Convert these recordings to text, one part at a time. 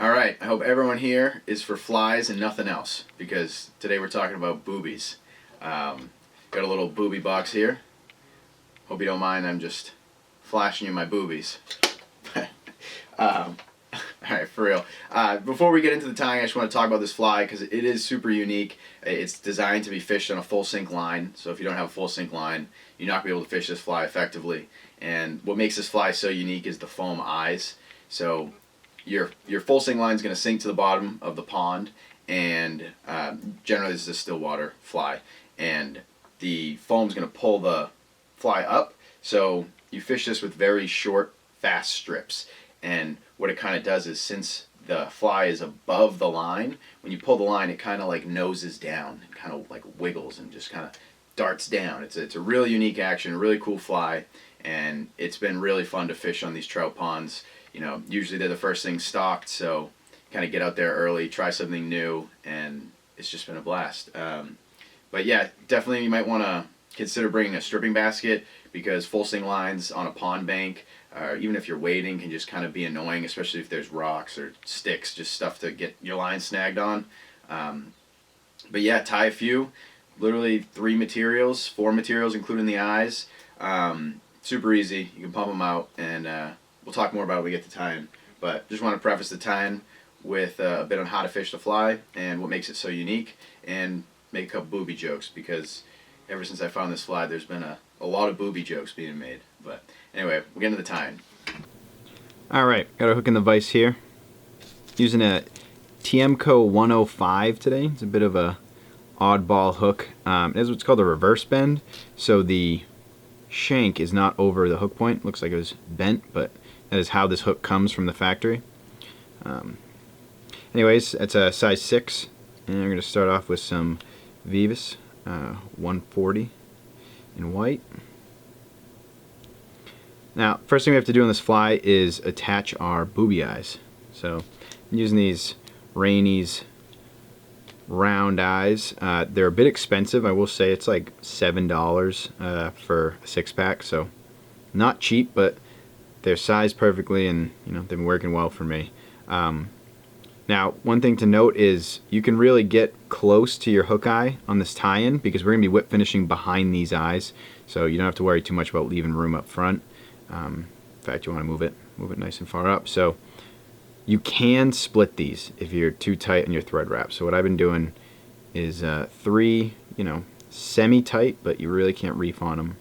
Alright, I hope everyone here is for flies and nothing else, because today we're talking about boobies. Got a little boobie box here. Hope you don't mind, I'm just flashing you my boobies. Alright, for real. Before we get into the tying, I just want to talk about this fly because it is super unique. It's designed to be fished on a full sink line, so if you don't have a full sink line, you're not going to be able to fish this fly effectively. And what makes this fly so unique is the foam eyes. So your full sink line is going to sink to the bottom of the pond, and generally this is a still water fly, and the foam is going to pull the fly up. So you fish this with very short, fast strips. And what it kind of does is, since the fly is above the line, when you pull the line, it kind of like noses down, it kind of like wiggles and just kind of darts down. It's a really unique action, a really cool fly, and it's been really fun to fish on these trout ponds. You know, usually they're the first thing stocked, so kind of get out there early, try something new, and it's just been a blast. But yeah, definitely you might want to consider bringing a stripping basket, because full sink lines on a pond bank, even if you're wading, can just kind of be annoying, especially if there's rocks or sticks, just stuff to get your line snagged on. But yeah, tie a few, literally 4 materials including the eyes. Super easy, you can pump them out, and we'll talk more about it when we get to tying. But just want to preface the tying with a bit on how to fish the fly and what makes it so unique, and make a couple boobie jokes, because ever since I found this fly, there's been a lot of boobie jokes being made. But anyway, we'll get into the tying. Alright, got our hook in the vise here. Using a Tiemco 105 today. It's a bit of a oddball hook. It is what's called a reverse bend, so the shank is not over the hook point. Looks like it was bent, but that is how this hook comes from the factory. Anyways, it's a size 6, and we're going to start off with some Veevus 140 in white. Now, first thing we have to do on this fly is attach our boobie eyes. So I'm using these Rainey's round eyes. They're a bit expensive, I will say. It's like $7 for a 6-pack, so not cheap, but they're sized perfectly, and you know, they've been working well for me. Now, one thing to note is you can really get close to your hook eye on this tie-in, because we're going to be whip finishing behind these eyes, so you don't have to worry too much about leaving room up front. In fact, you want to move it nice and far up. So you can split these if you're too tight on your thread wrap. So what I've been doing is 3, you know, semi-tight, but you really can't reef on them,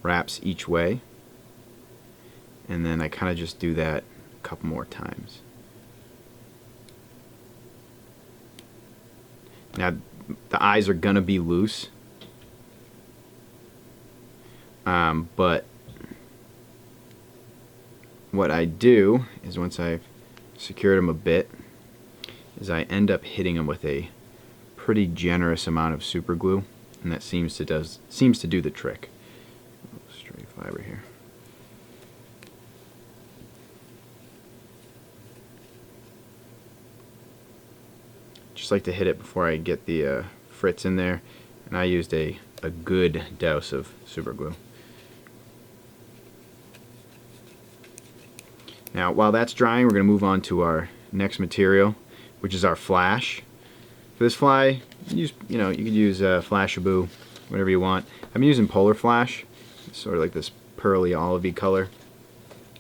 wraps each way. And then I kind of just do that a couple more times. Now, the eyes are going to be loose, but what I do is, once I've secured them a bit, is I end up hitting them with a pretty generous amount of super glue, and that seems to do the trick. Straight fiber here. Just like to hit it before I get the Fritz in there, and I used a good douse of super glue. Now, while that's drying, we're going to move on to our next material, which is our flash. For this fly, you could use Flashaboo, whatever you want. I'm using Polar Flash. It's sort of like this pearly olivey color.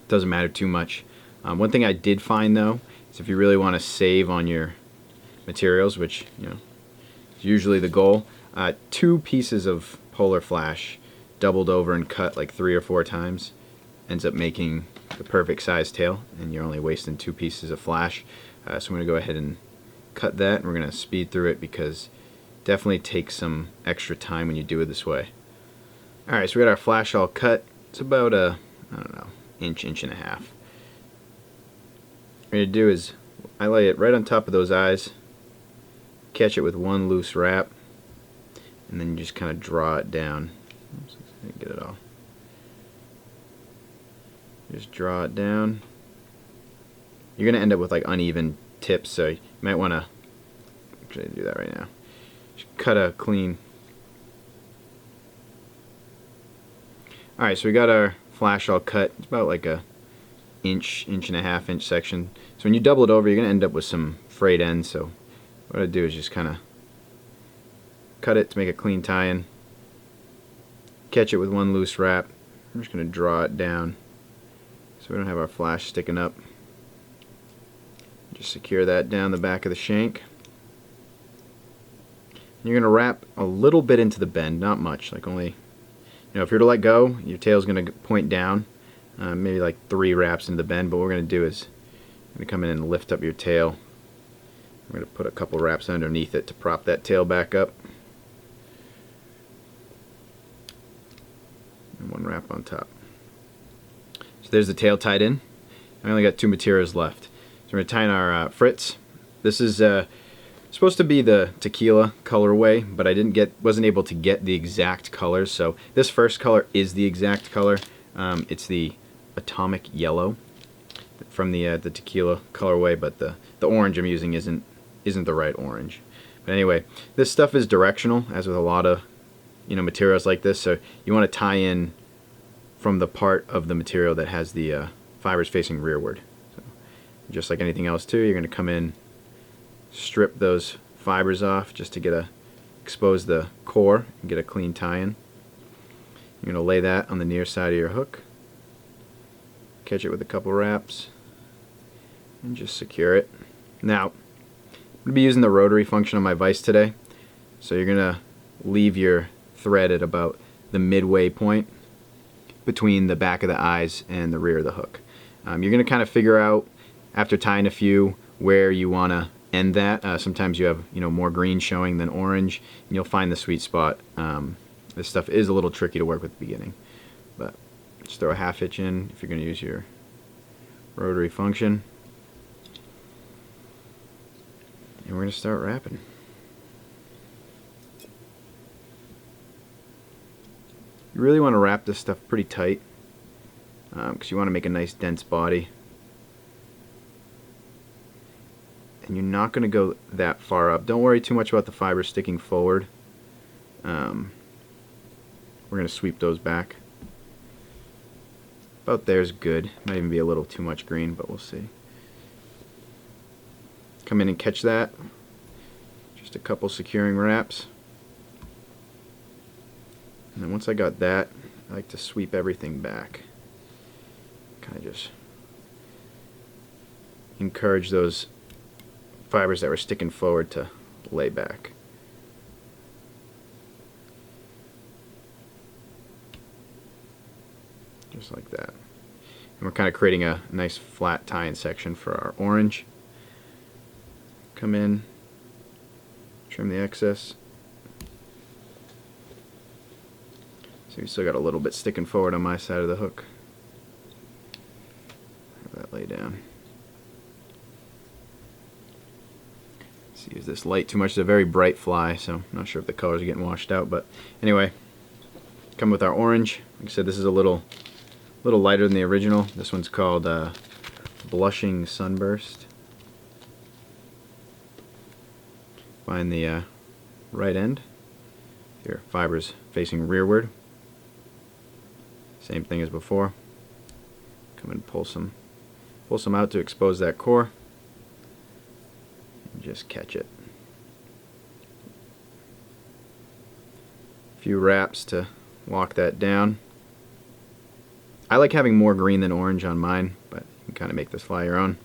Doesn't matter too much. One thing I did find, though, is if you really want to save on your materials, which is usually the goal, 2 pieces of Polar Flash doubled over and cut like 3 or 4 times ends up making the perfect size tail, and you're only wasting 2 pieces of flash. So I'm going to go ahead and cut that, and we're going to speed through it, because it definitely takes some extra time when you do it this way. Alright, so we got our flash all cut. It's about a, I don't know, inch and a half. What I'm going to do is I lay it right on top of those eyes, catch it with 1 loose wrap, and then you just kind of draw it down. Oops, I didn't get it all. Just draw it down. You're going to end up with like uneven tips, so you might want to actually do that right now. Just cut a clean. Alright, so we got our flash all cut. It's about like a inch and a half inch section. So when you double it over, you're going to end up with some frayed ends. So what I do is just kind of cut it to make a clean tie-in, catch it with one loose wrap. I'm just going to draw it down so we don't have our flash sticking up. Just secure that down the back of the shank. You're going to wrap a little bit into the bend, not much, like only, if you're to let go, your tail's going to point down, maybe like 3 wraps into the bend. But what we're going to do is I'm going to come in and lift up your tail. We're going to put a couple wraps underneath it to prop that tail back up. And 1 wrap on top. So there's the tail tied in. I only got 2 materials left. So we're going to tie in our Fritz. This is supposed to be the tequila colorway, but I wasn't able to get the exact colors. So this first color is the exact color. It's the atomic yellow from the tequila colorway, but the orange I'm using isn't the right orange. But anyway, this stuff is directional, as with a lot of materials like this. So you want to tie in from the part of the material that has the fibers facing rearward. So just like anything else too, you're going to come in, strip those fibers off just to expose the core and get a clean tie-in. You're going to lay that on the near side of your hook, catch it with a couple wraps, and just secure it. Now, I'm going to be using the rotary function on my vise today, so you're going to leave your thread at about the midway point between the back of the eyes and the rear of the hook. You're going to kind of figure out, after tying a few, where you want to end that. Sometimes you have more green showing than orange, and you'll find the sweet spot. This stuff is a little tricky to work with at the beginning, but just throw a 1/2 inch in if you're going to use your rotary function, and we're going to start wrapping. You really want to wrap this stuff pretty tight because you want to make a nice dense body. And you're not going to go that far up. Don't worry too much about the fibers sticking forward. We're going to sweep those back. About there's good. Might even be a little too much green, but we'll see. Come in and catch that. Just a couple securing wraps. And then once I got that, I like to sweep everything back. Kind of just encourage those fibers that were sticking forward to lay back. Just like that. And we're kind of creating a nice flat tie-in section for our orange. Come in, trim the excess. So we still got a little bit sticking forward on my side of the hook. Have that lay down. Let's use this light too much. It's a very bright fly, so I'm not sure if the colors are getting washed out, but anyway, come with our orange. Like I said, this is a little lighter than the original. This one's called Blushing Sunburst. Find the right end. Your fibers facing rearward. Same thing as before. Come and pull some out to expose that core. And just catch it. A few wraps to lock that down. I like having more green than orange on mine, but you can kind of make this fly your own.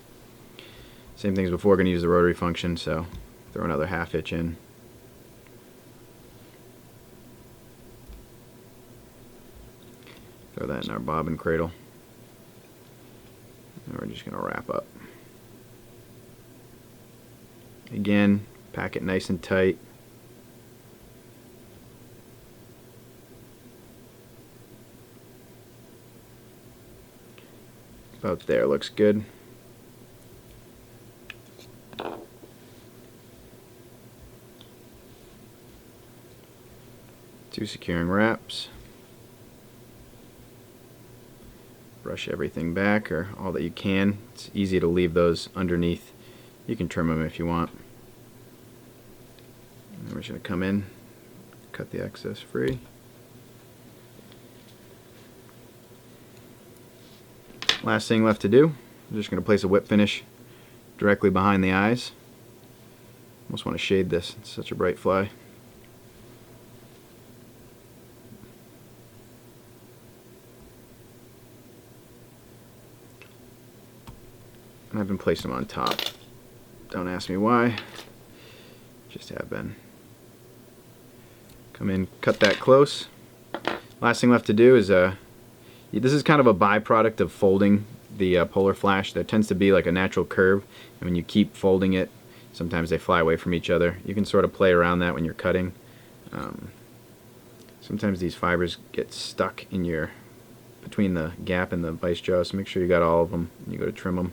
Same thing as before, going to use the rotary function, so throw another 1/2 inch in. Throw that in our bobbin cradle. And we're just going to wrap up. Again, pack it nice and tight. About there, looks good. Two securing wraps. Brush everything back, or all that you can. It's easy to leave those underneath. You can trim them if you want. And we're just going to come in, cut the excess free. Last thing left to do, I'm just going to place a whip finish directly behind the eyes. Almost want to shade this, it's such a bright fly. And I've been placing them on top. Don't ask me why, just have been. Come in, cut that close. Last thing left to do is, this is kind of a byproduct of folding the polar flash. There tends to be like a natural curve, and when you keep folding it, sometimes they fly away from each other. You can sort of play around that when you're cutting. Sometimes these fibers get stuck in your, between the gap and the vice jaw, so make sure you got all of them when you go to trim them.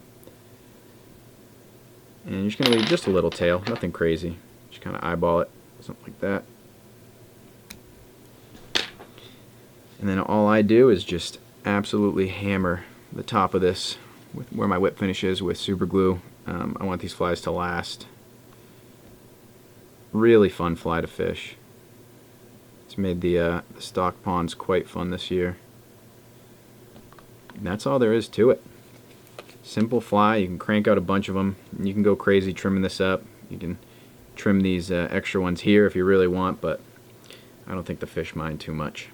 And you're just going to leave just a little tail, nothing crazy. Just kind of eyeball it, something like that. And then all I do is just absolutely hammer the top of this with where my whip finish is with super glue. I want these flies to last. Really fun fly to fish. It's made the stock ponds quite fun this year. And that's all there is to it. Simple fly, you can crank out a bunch of them, and you can go crazy trimming this up. You can trim these extra ones here if you really want, but I don't think the fish mind too much.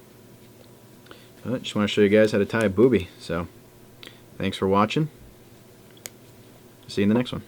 But just want to show you guys how to tie a boobie. So, thanks for watching. See you in the next one.